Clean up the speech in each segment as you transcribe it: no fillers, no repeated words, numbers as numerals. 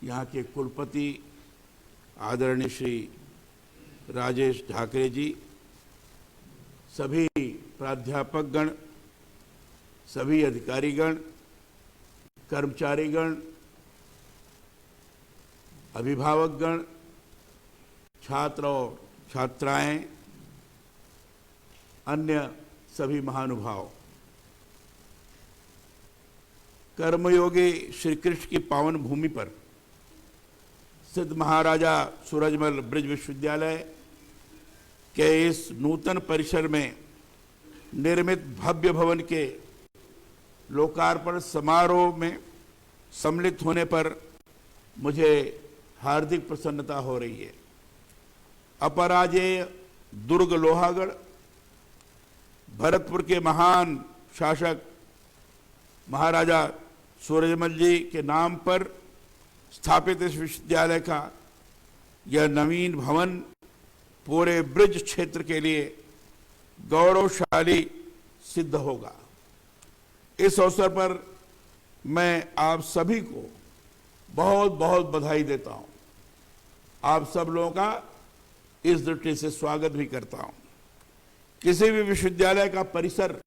यहाँ के कुलपति आदरणीय श्री राजेश ढाकरे जी, सभी प्राध्यापकगण, सभी अधिकारीगण, कर्मचारीगण, अभिभावकगण, छात्र और छात्राएं, अन्य सभी महानुभाव, कर्मयोगी श्री कृष्ण की पावन भूमि पर सिद्ध महाराजा सूरजमल ब्रिज विश्वविद्यालय के इस नूतन परिसर में निर्मित भव्य भवन के लोकार्पण समारोह में सम्मिलित होने पर मुझे हार्दिक प्रसन्नता हो रही है। अपराजेय दुर्ग लोहागढ़, भरतपुर के महान शासक महाराजा सूरजमल जी के नाम पर स्थापित इस विश्वविद्यालय का यह नवीन भवन पूरे ब्रिज क्षेत्र के लिए गौरवशाली सिद्ध होगा। इस अवसर पर मैं आप सभी को बहुत बहुत बधाई देता हूं। आप सब लोगों का इस दृष्टि से स्वागत भी करता हूं। किसी भी विश्वविद्यालय का परिसर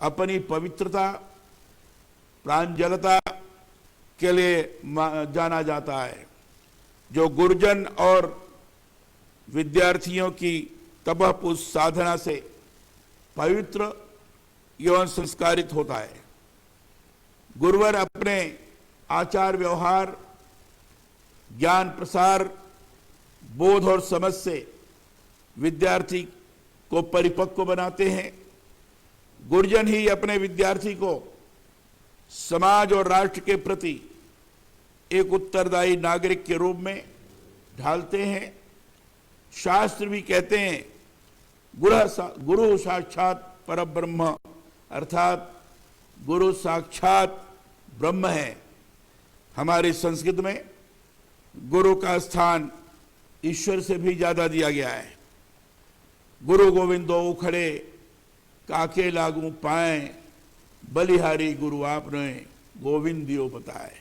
अपनी पवित्रता, प्रांजलता के लिए जाना जाता है, जो गुरुजन और विद्यार्थियों की तपस्वी साधना से पवित्र एवं संस्कारित होता है। गुरुवर अपने आचार व्यवहार, ज्ञान प्रसार, बोध और समझ से विद्यार्थी को परिपक्व बनाते हैं। गुरुजन ही अपने विद्यार्थी को समाज और राष्ट्र के प्रति एक उत्तरदायी नागरिक के रूप में ढालते हैं। शास्त्र भी कहते हैं, गुरु साक्षात परब्रह्म, अर्थात गुरु साक्षात ब्रह्म है। हमारी संस्कृत में गुरु का स्थान ईश्वर से भी ज्यादा दिया गया है। गुरु गोविंदो उखड़े काके लागू पाए, बलिहारी गुरु आपने गोविंदियो बताए।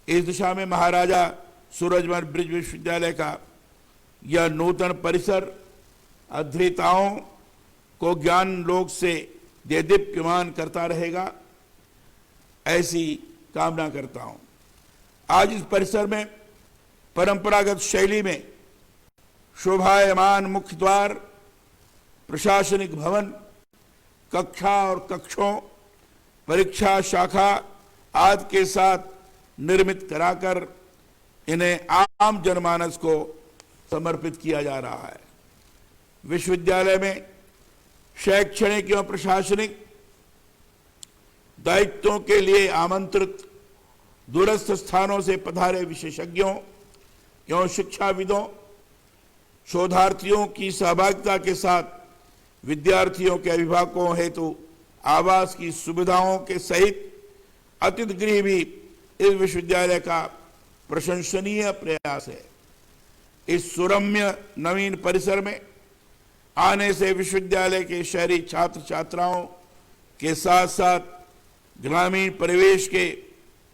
इस दिशा में महाराजा सूरजमल ब्रिज विश्वविद्यालय का यह नूतन परिसर अध्येताओं को ज्ञान लोक से देदीप्यमान करता रहेगा, ऐसी कामना करता हूं। आज इस परिसर में परंपरागत शैली में शोभायमान मुख्य द्वार, प्रशासनिक भवन, कक्षा और कक्षों, परीक्षा शाखा आदि के साथ निर्मित कराकर इन्हें आम जनमानस को समर्पित किया जा रहा है। विश्वविद्यालय में शैक्षणिक एवं प्रशासनिक दायित्वों के लिए आमंत्रित दूरस्थ स्थानों से पधारे विशेषज्ञों एवं शिक्षाविदों, शोधार्थियों की सहभागिता के साथ विद्यार्थियों के अभिभावकों हेतु आवास की सुविधाओं के सहित अतिथि गृह भी इस विश्वविद्यालय का प्रशंसनीय प्रयास है। इस सुरम्य नवीन परिसर में आने से विश्वविद्यालय के शहरी छात्र छात्राओं के साथ साथ ग्रामीण परिवेश के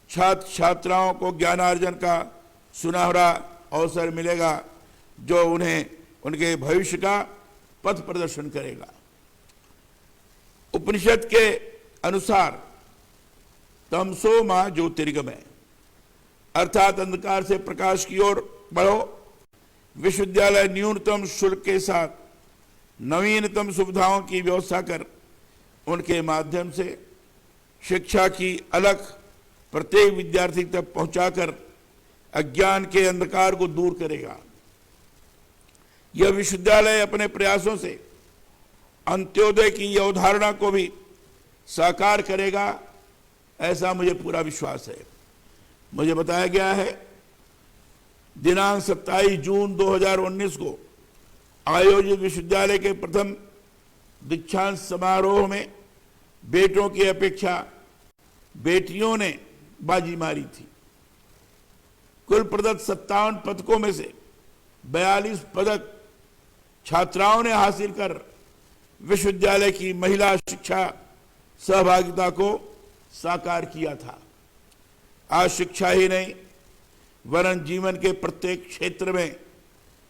छात्र छात्राओं को ज्ञानार्जन का सुनहरा अवसर मिलेगा, जो उन्हें उनके भविष्य का पथ प्रदर्शन करेगा। उपनिषद के अनुसार तमसो मां ज्योतिर्गमय, अर्थात अंधकार से प्रकाश की ओर बढ़ो। विश्वविद्यालय न्यूनतम शुल्क के साथ नवीनतम सुविधाओं की व्यवस्था कर उनके माध्यम से शिक्षा की अलख प्रत्येक विद्यार्थी तक पहुंचाकर अज्ञान के अंधकार को दूर करेगा। यह विश्वविद्यालय अपने प्रयासों से अंत्योदय की यह अवधारणा को भी साकार करेगा, ऐसा मुझे पूरा विश्वास है। मुझे बताया गया है दिनांक 27 जून 2019 को आयोजित विश्वविद्यालय के प्रथम दीक्षांत समारोह में बेटों की अपेक्षा बेटियों ने बाजी मारी थी। कुल प्रदत्त 57 पदकों में से 42 पदक छात्राओं ने हासिल कर विश्वविद्यालय की महिला शिक्षा सहभागिता को साकार किया था। आज शिक्षा ही नहीं, वरन जीवन के प्रत्येक क्षेत्र में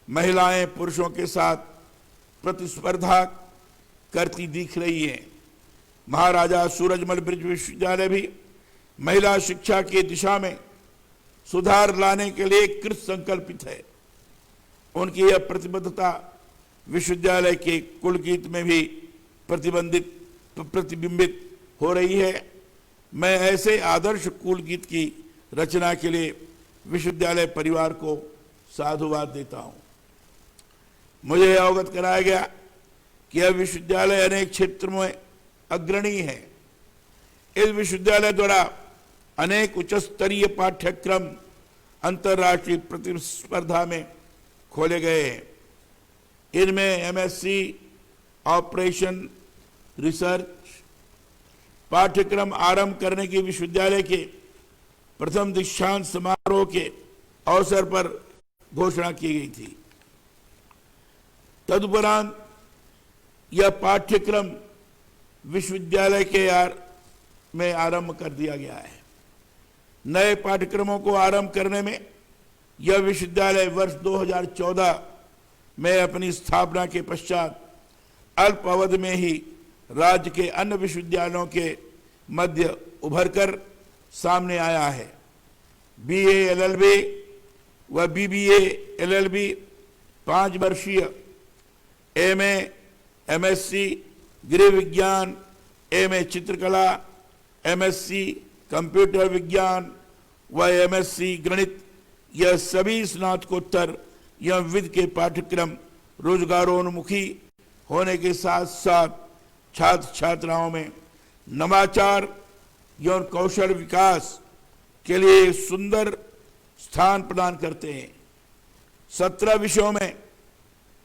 महिलाएं पुरुषों के साथ प्रतिस्पर्धा करती दिख रही हैं। महाराजा सूरजमल ब्रिज विश्वविद्यालय भी महिला शिक्षा की दिशा में सुधार लाने के लिए कृत संकल्पित है। उनकी यह प्रतिबद्धता विश्वविद्यालय के कुलगीत में भी प्रतिबिंबित हो रही है। मैं ऐसे आदर्श कुलगीत की रचना के लिए विश्वविद्यालय परिवार को साधुवाद देता हूं। मुझे अवगत कराया गया कि यह विश्वविद्यालय अनेक क्षेत्रों में अग्रणी है। इस विश्वविद्यालय द्वारा अनेक उच्च स्तरीय पाठ्यक्रम अंतर्राष्ट्रीय प्रतिस्पर्धा में खोले गए हैं। इनमें एमएससी ऑपरेशन रिसर्च पाठ्यक्रम आरंभ करने की विश्वविद्यालय के प्रथम दीक्षांत समारोह के अवसर पर घोषणा की गई थी। तदुपरांत यह पाठ्यक्रम विश्वविद्यालय के में आरंभ कर दिया गया है। नए पाठ्यक्रमों को आरंभ करने में यह विश्वविद्यालय वर्ष 2014 में अपनी स्थापना के पश्चात अल्प अवधि में ही राज्य के अन्य विश्वविद्यालयों के मध्य उभरकर सामने आया है। बीए एलएलबी व बीबीए एलएलबी 5 वर्षीय, एमए एमएससी गृह विज्ञान, एमए चित्रकला, एमएससी कंप्यूटर विज्ञान व एमएससी गणित, यह सभी स्नातकोत्तर एवं विधि के पाठ्यक्रम रोजगारोन्मुखी होने के साथ साथ छात्र छात्राओं में नवाचार एवं कौशल विकास के लिए सुंदर स्थान प्रदान करते हैं। 17 विषयों में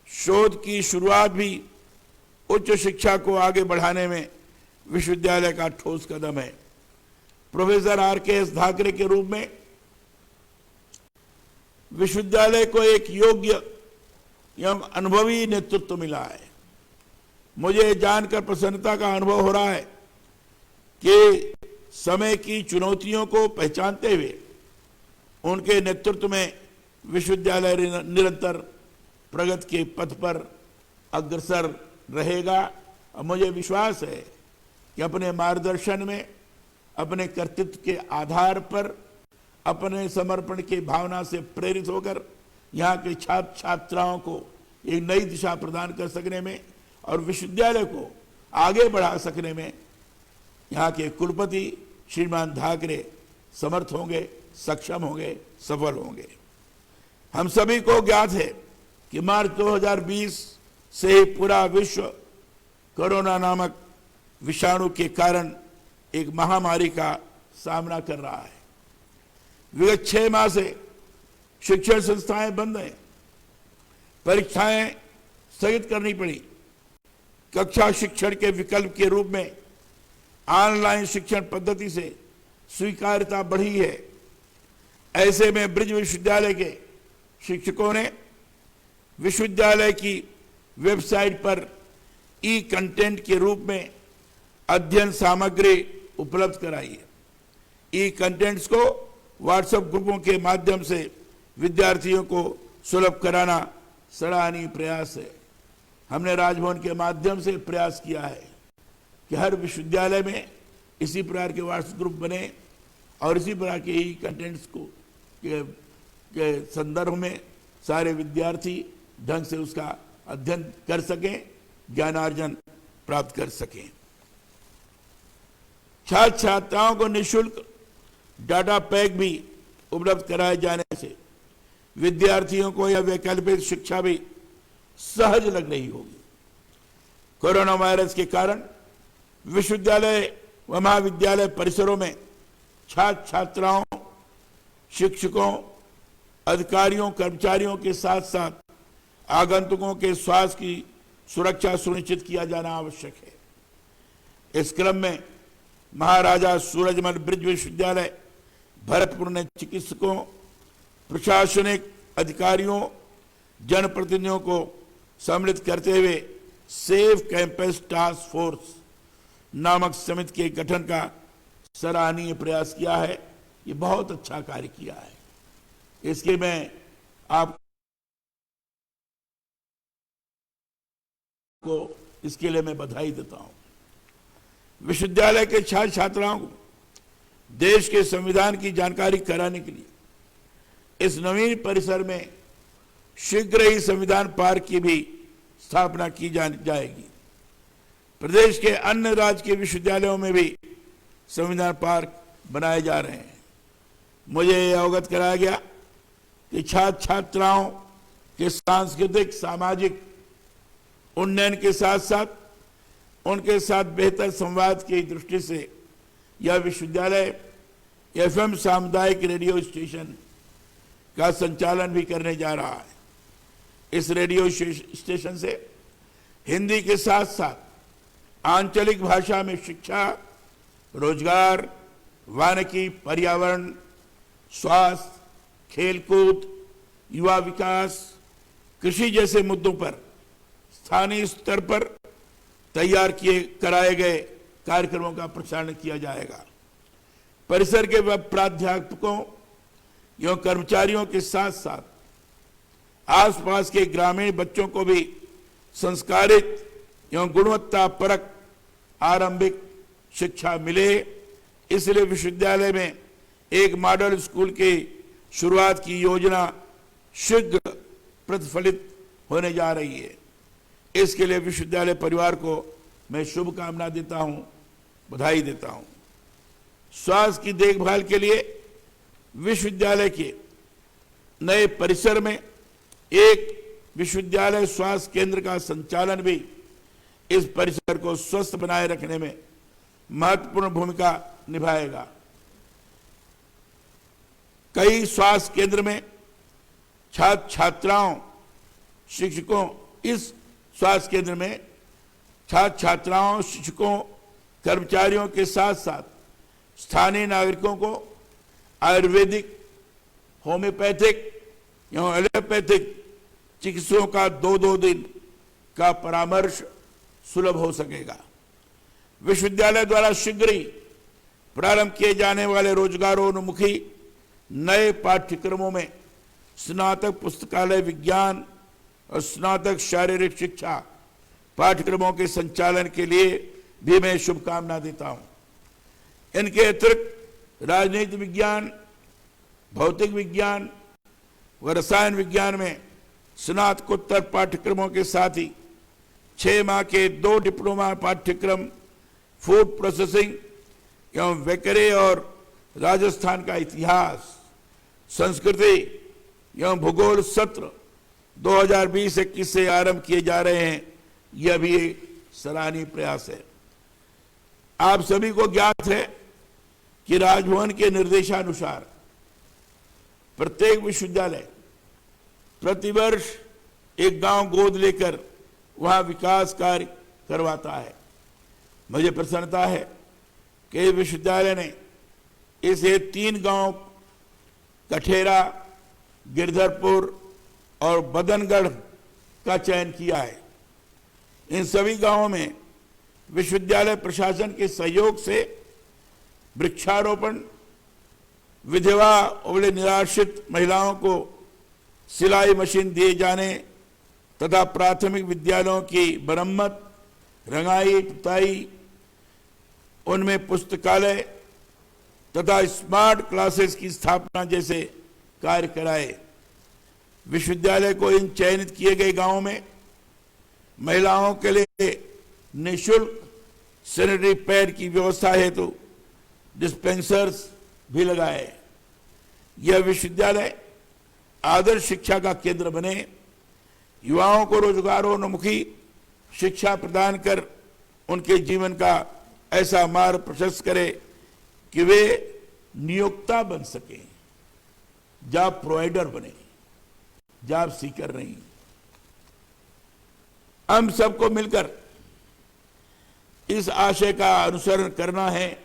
शोध की शुरुआत भी उच्च शिक्षा को आगे बढ़ाने में विश्वविद्यालय का ठोस कदम है। प्रोफेसर आर.के.एस. धाकरे के रूप में विश्वविद्यालय को एक योग्य एवं अनुभवी नेतृत्व मिला है। मुझे जानकर प्रसन्नता का अनुभव हो रहा है कि समय की चुनौतियों को पहचानते हुए उनके नेतृत्व में विश्वविद्यालय निरंतर प्रगति के पथ पर अग्रसर रहेगा। और मुझे विश्वास है कि अपने मार्गदर्शन में, अपने कर्तृत्व के आधार पर, अपने समर्पण की भावना से प्रेरित होकर यहाँ के छात्र छात्राओं को एक नई दिशा प्रदान कर सकने में और विश्वविद्यालय को आगे बढ़ा सकने में यहाँ के कुलपति श्रीमान धाकरे समर्थ होंगे, सक्षम होंगे, सफल होंगे। हम सभी को ज्ञात है कि मार्च 2020 से ही पूरा विश्व कोरोना नामक विषाणु के कारण एक महामारी का सामना कर रहा है। विगत 6 माह से शिक्षण संस्थाएं बंद हैं, परीक्षाएं स्थगित करनी पड़ी। कक्षा शिक्षण के विकल्प के रूप में ऑनलाइन शिक्षण पद्धति से स्वीकार्यता बढ़ी है। ऐसे में ब्रिज विश्वविद्यालय के शिक्षकों ने विश्वविद्यालय की वेबसाइट पर ई कंटेंट के रूप में अध्ययन सामग्री उपलब्ध कराई है। ई कंटेंट्स को व्हाट्सएप ग्रुपों के माध्यम से विद्यार्थियों को सुलभ कराना सराहनीय प्रयास है। हमने राजभवन के माध्यम से प्रयास किया है कि हर विश्वविद्यालय में इसी प्रकार के व्हाट्सएप ग्रुप बने और इसी प्रकार के ई कंटेंट्स को के संदर्भ में सारे विद्यार्थी ढंग से उसका अध्ययन कर सकें, ज्ञानार्जन प्राप्त कर सकें। छात्र छात्राओं को निःशुल्क डाटा पैक भी उपलब्ध कराए जाने से विद्यार्थियों को यह वैकल्पिक शिक्षा भी सहज लग रही होगी। कोरोना वायरस के कारण विश्वविद्यालय व महाविद्यालय परिसरों में छात्र छात्राओं, शिक्षकों, अधिकारियों, कर्मचारियों के साथ साथ आगंतुकों के स्वास्थ्य की सुरक्षा सुनिश्चित किया जाना आवश्यक है। इस क्रम में महाराजा सूरजमल ब्रिज विश्वविद्यालय भरतपुर ने चिकित्सकों, प्रशासनिक अधिकारियों, जनप्रतिनिधियों को सम्मिलित करते हुए सेफ कैंपस टास्क फोर्स नामक समिति के गठन का सराहनीय प्रयास किया है। ये बहुत अच्छा कार्य किया है। इसके मैं आपको इसके लिए मैं बधाई देता हूं। विश्वविद्यालय के छात्र छात्राओं को देश के संविधान की जानकारी कराने के लिए इस नवीन परिसर में शीघ्र ही संविधान पार्क की भी स्थापना की जाएगी। प्रदेश के अन्य राज्य के विश्वविद्यालयों में भी संविधान पार्क बनाए जा रहे हैं। मुझे यह अवगत कराया गया कि छात्र छात्राओं के सांस्कृतिक सामाजिक उन्नयन के साथ साथ उनके साथ बेहतर संवाद की दृष्टि से यह विश्वविद्यालय एफएम सामुदायिक रेडियो स्टेशन का संचालन भी करने जा रहा है। इस रेडियो स्टेशन से हिंदी के साथ साथ आंचलिक भाषा में शिक्षा, रोजगार, वानिकी, पर्यावरण, स्वास्थ्य, खेलकूद, युवा विकास, कृषि जैसे मुद्दों पर स्थानीय स्तर पर तैयार कराए गए कार्यक्रमों का प्रसारण किया जाएगा। परिसर के प्राध्यापकों एवं कर्मचारियों के साथ साथ आसपास के ग्रामीण बच्चों को भी संस्कारित एवं गुणवत्ता परक आरंभिक शिक्षा मिले, इसलिए विश्वविद्यालय में एक मॉडल स्कूल की शुरुआत की योजना शीघ्र प्रतिफलित होने जा रही है। इसके लिए विश्वविद्यालय परिवार को मैं शुभकामना देता हूं, बधाई देता हूं। स्वास्थ्य की देखभाल के लिए विश्वविद्यालय के नए परिसर में एक विश्वविद्यालय स्वास्थ्य केंद्र का संचालन भी इस परिसर को स्वस्थ बनाए रखने में महत्वपूर्ण भूमिका निभाएगा। कई स्वास्थ्य केंद्र में छात्र छात्राओं शिक्षकों इस स्वास्थ्य केंद्र में छात्र छात्राओं शिक्षकों कर्मचारियों के साथ साथ स्थानीय नागरिकों को आयुर्वेदिक, होम्योपैथिक एवं एलोपैथिक चिकित्सकों का 2-2 दिन का परामर्श सुलभ हो सकेगा। विश्वविद्यालय द्वारा शीघ्र ही प्रारंभ किए जाने वाले रोजगारोन्मुखी नए पाठ्यक्रमों में स्नातक पुस्तकालय विज्ञान और स्नातक शारीरिक शिक्षा पाठ्यक्रमों के संचालन के लिए भी मैं शुभकामना देता हूं। इनके अतिरिक्त राजनीति विज्ञान, भौतिक विज्ञान व रसायन विज्ञान में स्नातकोत्तर पाठ्यक्रमों के साथ ही 6 माह के 2 डिप्लोमा पाठ्यक्रम फूड प्रोसेसिंग एवं वेकरे और राजस्थान का इतिहास, संस्कृति एवं भूगोल सत्र 2020-21 से आरंभ किए जा रहे हैं। यह भी एक सराहनीय प्रयास है। आप सभी को ज्ञात है कि राजभवन के निर्देशानुसार प्रत्येक विश्वविद्यालय प्रतिवर्ष एक गांव गोद लेकर वहां विकास कार्य करवाता है। मुझे प्रसन्नता है कि विश्वविद्यालय ने इसे 3 गांव कठेरा, गिरधरपुर और बदनगढ़ का चयन किया है। इन सभी गांवों में विश्वविद्यालय प्रशासन के सहयोग से वृक्षारोपण, विधवा और निराश्रित महिलाओं को सिलाई मशीन दिए जाने तथा प्राथमिक विद्यालयों की मरम्मत, रंगाई पुताई, उनमें पुस्तकालय तथा स्मार्ट क्लासेस की स्थापना जैसे कार्य कराए। विश्वविद्यालय को इन चयनित किए गए गांवों में महिलाओं के लिए निःशुल्क सैनिटरी पैड की व्यवस्था हेतु डिस्पेंसर्स भी लगाए। यह विश्वविद्यालय आदर्श शिक्षा का केंद्र बने, युवाओं को रोजगारोन्मुखी शिक्षा प्रदान कर उनके जीवन का ऐसा मार्ग प्रशस्त करे कि वे नियोक्ता बन सके, जॉब प्रोवाइडर बने, जॉब सीकर नहीं। हम सबको मिलकर इस आशय का अनुसरण करना है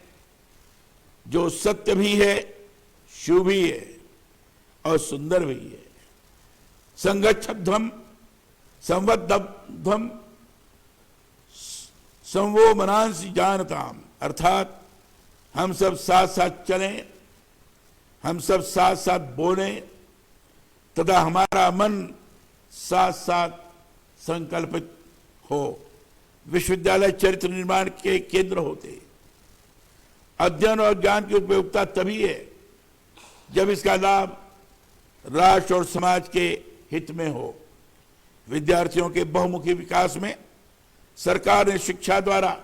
जो सत्य भी है, शुभ भी है और सुंदर भी है। संगच्छध्वम संवद्धम संवो मनांसि जानताम, अर्थात हम सब साथ साथ चलें, हम सब साथ साथ बोलें, तथा हमारा मन साथ साथ संकल्पित हो। विश्वविद्यालय चरित्र निर्माण के केंद्र होते। अध्ययन और ज्ञान की उपयोगिता तभी है जब इसका लाभ राष्ट्र और समाज के हित में हो। विद्यार्थियों के बहुमुखी विकास में सरकार ने शिक्षा द्वारा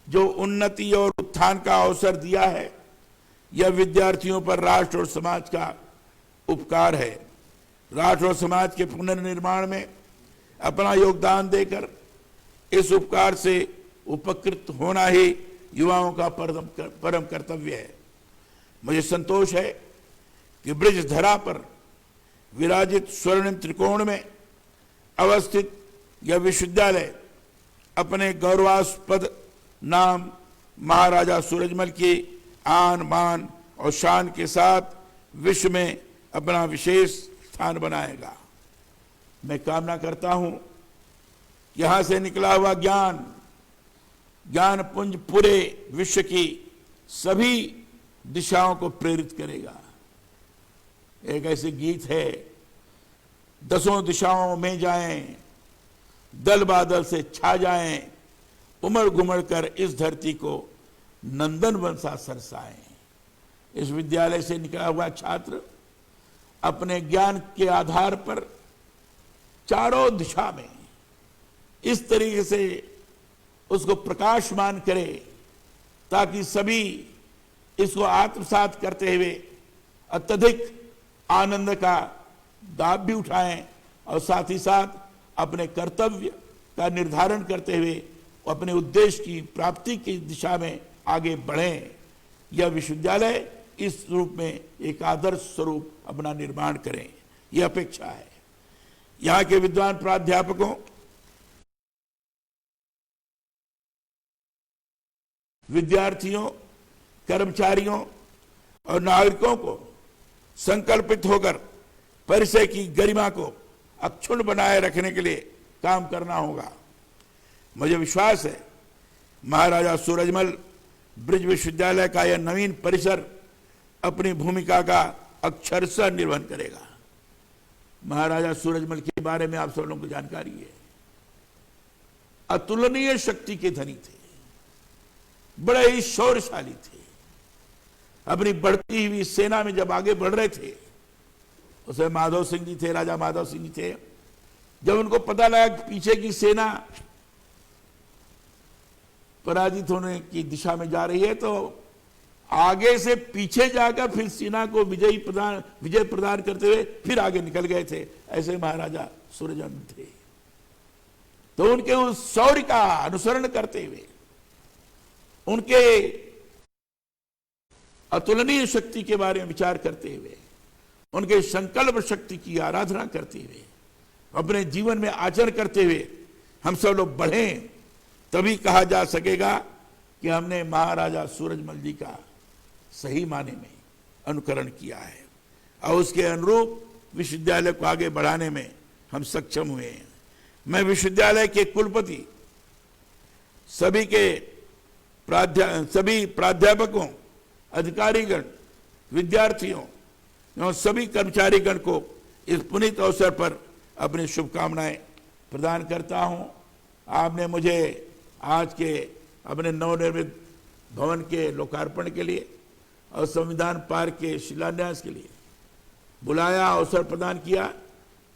जो उन्नति और उत्थान का अवसर दिया है, यह विद्यार्थियों पर राष्ट्र और समाज का उपकार है। राष्ट्र और समाज के पुनर्निर्माण में अपना योगदान देकर इस उपकार से उपकृत होना ही युवाओं का परम कर्तव्य है। मुझे संतोष है कि ब्रिज धरा पर विराजित स्वर्णिम त्रिकोण में अवस्थित यह विश्वविद्यालय अपने गौरवास्पद नाम महाराजा सूरजमल की आन बान और शान के साथ विश्व में अपना विशेष स्थान बनाएगा। मैं कामना करता हूं, यहां से निकला हुआ ज्ञान पुंज पूरे विश्व की सभी दिशाओं को प्रेरित करेगा। एक ऐसे गीत है, दसों दिशाओं में जाएं, दल बादल से छा जाएं, उमड़ घुमड़ कर इस धरती को नंदन वन सा सरसाएं। इस विद्यालय से निकला हुआ छात्र अपने ज्ञान के आधार पर चारों दिशा में इस तरीके से उसको प्रकाशमान करे ताकि सभी इसको आत्मसात करते हुए अत्यधिक आनंद का लाभ भी उठाएं और साथ ही साथ अपने कर्तव्य का निर्धारण करते हुए अपने उद्देश्य की प्राप्ति की दिशा में आगे बढ़ें। यह विश्वविद्यालय इस रूप में एक आदर्श स्वरूप अपना निर्माण करें, यह अपेक्षा है। यहाँ के विद्वान प्राध्यापकों, विद्यार्थियों, कर्मचारियों और नागरिकों को संकल्पित होकर परिसर की गरिमा को अक्षुण्ण बनाए रखने के लिए काम करना होगा। मुझे विश्वास है महाराजा सूरजमल ब्रिज विश्वविद्यालय का यह नवीन परिसर अपनी भूमिका का अक्षरशः निर्वहन करेगा। महाराजा सूरजमल के बारे में आप सब लोगों को जानकारी है। अतुलनीय शक्ति के धनी थे, बड़े ही शौर्यशाली थे। अपनी बढ़ती हुई सेना में जब आगे बढ़ रहे थे, उसमें माधव सिंह जी थे, राजा माधव सिंह जी थे। जब उनको पता लगा कि पीछे की सेना पराजित होने की दिशा में जा रही है, तो आगे से पीछे जाकर फिर सेना को विजय प्रदान करते हुए फिर आगे निकल गए थे। ऐसे महाराजा सूरजमल थे। तो उनके उस शौर्य का अनुसरण करते हुए, उनके अतुलनीय शक्ति के बारे में विचार करते हुए, उनके संकल्प शक्ति की आराधना करते हुए, अपने जीवन में आचरण करते हुए हम सब लोग बढ़ें, तभी कहा जा सकेगा कि हमने महाराजा सूरजमल जी का सही माने में अनुकरण किया है और उसके अनुरूप विश्वविद्यालय को आगे बढ़ाने में हम सक्षम हुए हैं। मैं विश्वविद्यालय के कुलपति, सभी प्राध्यापकों, अधिकारीगण, विद्यार्थियों और सभी कर्मचारीगण को इस पुनीत अवसर पर अपनी शुभकामनाएं प्रदान करता हूं। आपने मुझे आज के अपने नवनिर्मित भवन के लोकार्पण के लिए और संविधान पार्क के शिलान्यास के लिए बुलाया, अवसर प्रदान किया।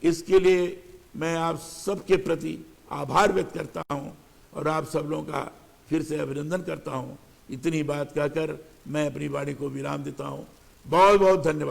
इसके लिए मैं आप सबके प्रति आभार व्यक्त करता हूं और आप सब लोगों का फिर से अभिनंदन करता हूं। इतनी बात कहकर मैं अपनी वाणी को विराम देता हूं। बहुत बहुत धन्यवाद।